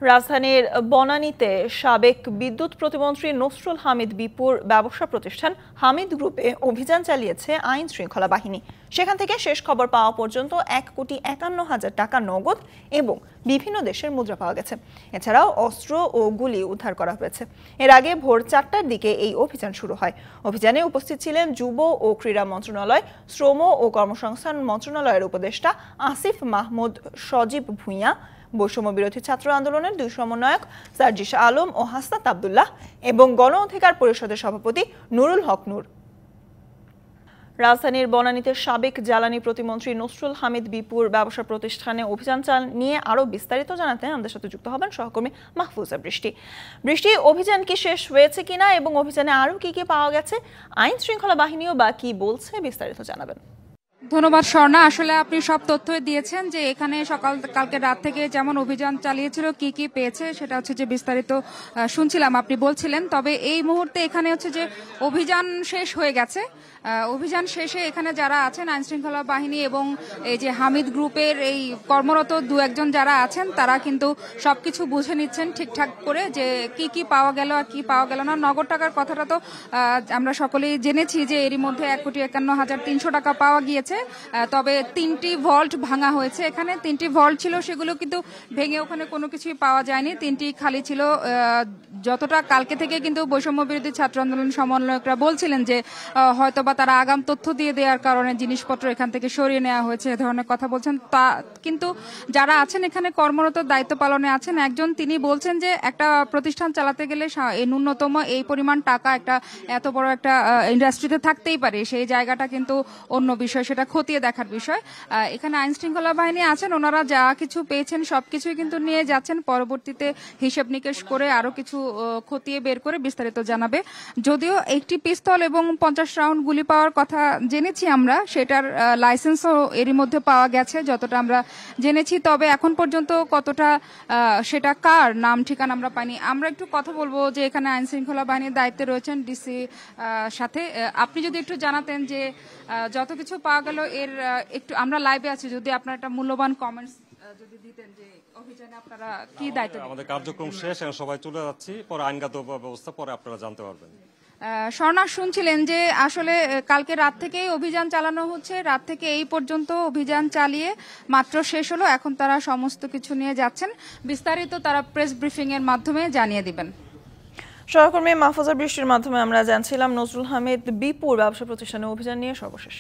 রাজধানীর বনানীতে সাবেক বিদ্যুৎ প্রতিমন্ত্রী নসরুল হামিদ বিপুর ব্যবসা প্রতিষ্ঠান হামিদ গ্রুপে অভিযান চালিয়েছে আইন শৃঙ্খলা বাহিনী। সেখান থেকে শেষ খবর পাওয়া পর্যন্ত 1,51,000 টাকা নগদ এবং বিভিন্ন দেশের মুদ্রা পাওয়া গেছে। এছাড়াও অস্ত্র ও গুলি উদ্ধার করা হয়েছে। এর আগে ভোর 4টার দিকে এই অভিযান শুরু হয়। অভিযানে উপস্থিত ছিলেন যুব ও ক্রীড়া মন্ত্রণালয়, শ্রম ও কর্মসংস্থান মন্ত্রণালয়ের উপদেষ্টা আসিফ মাহমুদ সজীব ভূঁইয়া, বৈষম্য বিরোধী ছাত্র আন্দোলনের 2 সমন্বয়ক সার্জিস আলম ও হাসনাত আব্দুল্লাহ এবং গণ অধিকার পরিষদের সভাপতি নুরুল হক নূর। রাজধানীর বনানীতে সাবেক জ্বালানি প্রতিমন্ত্রী নসরুল হামিদ বিপুর ব্যবসা প্রতিষ্ঠানে অভিযান নিয়ে আরো বিস্তারিত জানাতে আমাদের সাথে যুক্ত হবেন সহকর্মী মাহফুজা বৃষ্টি। অভিযান কি শেষ হয়েছে কিনা এবং অভিযানে আরো কি পাওয়া গেছে, আইন শৃঙ্খলা বাহিনীও বা কি বলছে, বিস্তারিত জানাবেন। ধন্যবাদ স্বর্ণা। আসলে আপনি সব তথ্য দিয়েছেন যে এখানে কালকে রাত থেকে যেমন অভিযান চালিয়েছিল, কি কি পেয়েছে সেটা হচ্ছে যে বিস্তারিত শুনছিলাম, আপনি বলছিলেন। তবে এই মুহূর্তে এখানে হচ্ছে যে অভিযান শেষ হয়ে গেছে। অভিযান শেষে এখানে যারা আছেন আইন শৃঙ্খলা বাহিনী এবং এই যে হামিদ গ্রুপের এই কর্মরত 2-1 যারা আছেন তারা কিন্তু সবকিছু বুঝে নিচ্ছেন ঠিকঠাক করে যে কি কি পাওয়া গেল আর কি পাওয়া গেল না। নগদ টাকার কথাটা তো আমরা সকলেই জেনেছি যে এরই মধ্যে 1,51,300 টাকা পাওয়া গিয়েছে। তবে 3টি ভল্ট ভাঙা হয়েছে। এখানে 3টি ভল্ট ছিল, সেগুলো কিন্তু ভেঙে ওখানে কোনো কিছুই পাওয়া যায়নি, 3টি খালি ছিল। যতটা কালকে থেকে কিন্তু বৈষম্য বিরোধী ছাত্র আন্দোলন সমন্বয়করা বলছিলেন যে হয়তোবা তারা আগাম তথ্য দিয়ে দেওয়ার কারণে জিনিসপত্র এখান থেকে সরিয়ে নেওয়া হয়েছে, এ ধরনের কথা বলছেন। তা কিন্তু যারা আছেন এখানে কর্মরত, দায়িত্ব পালনে আছেন একজন, তিনি বলছেন যে একটা প্রতিষ্ঠান চালাতে গেলে ন্যূনতম এই পরিমাণ টাকা একটা এত বড় একটা ইন্ডাস্ট্রিতে থাকতেই পারে, সেই জায়গাটা কিন্তু অন্য বিষয়, সেটা খতিয়ে দেখার বিষয়। এখানে আইন শৃঙ্খলা বাহিনী আছেন, ওনারা যা কিছু পেয়েছেন সবকিছুই কিন্তু নিয়ে যাচ্ছেন। পরবর্তীতে হিসেব নিকেশ করে আরো কিছু খতিয়ে বের করে বিস্তারিত জানাবে। যদিও একটি পিস্তল এবং 50 রাউন্ড গুলি পাওয়ার কথা জেনেছি আমরা, সেটার লাইসেন্সও এরই মধ্যে পাওয়া গেছে যতটা আমরা জেনেছি। তবে এখন পর্যন্ত কতটা সেটা কার নাম ঠিকানা আমরা পাইনি। আমরা একটু কথা বলবো যে এখানে আইন শৃঙ্খলা বাহিনীর দায়িত্বে রয়েছেন ডিসি সাথে। আপনি যদি একটু জানাতেন যে যত কিছু পাওয়া গেল এর একটু, আমরা লাইভে আছি, যদি আপনার একটা মূল্যবান কমেন্টস যদি দিতেন যে অভিযানে আপনারা কি দায়িত্ব। আমাদের কার্যক্রম শেষ, এখন সবাই চলে যাচ্ছি, পরে আইনগত ব্যবস্থা পরে আপনারা জানতে পারবেন। স্বর্ণা, শুনছিলেন যে আসলে কালকে রাত থেকেই অভিযান চালানো হচ্ছে, রাত থেকে এই পর্যন্ত অভিযান চালিয়ে মাত্র শেষ হলো। এখন তারা সমস্ত কিছু নিয়ে যাচ্ছেন, বিস্তারিত তারা প্রেস ব্রিফিং এর মাধ্যমে জানিয়ে দিবেন। সহকর্মী মাহফুজা বৃষ্টির মাধ্যমে আমরা জানছিলাম নসরুল হামিদ বিপুর ব্যবসা প্রতিষ্ঠানে অভিযান নিয়ে সর্বশেষ।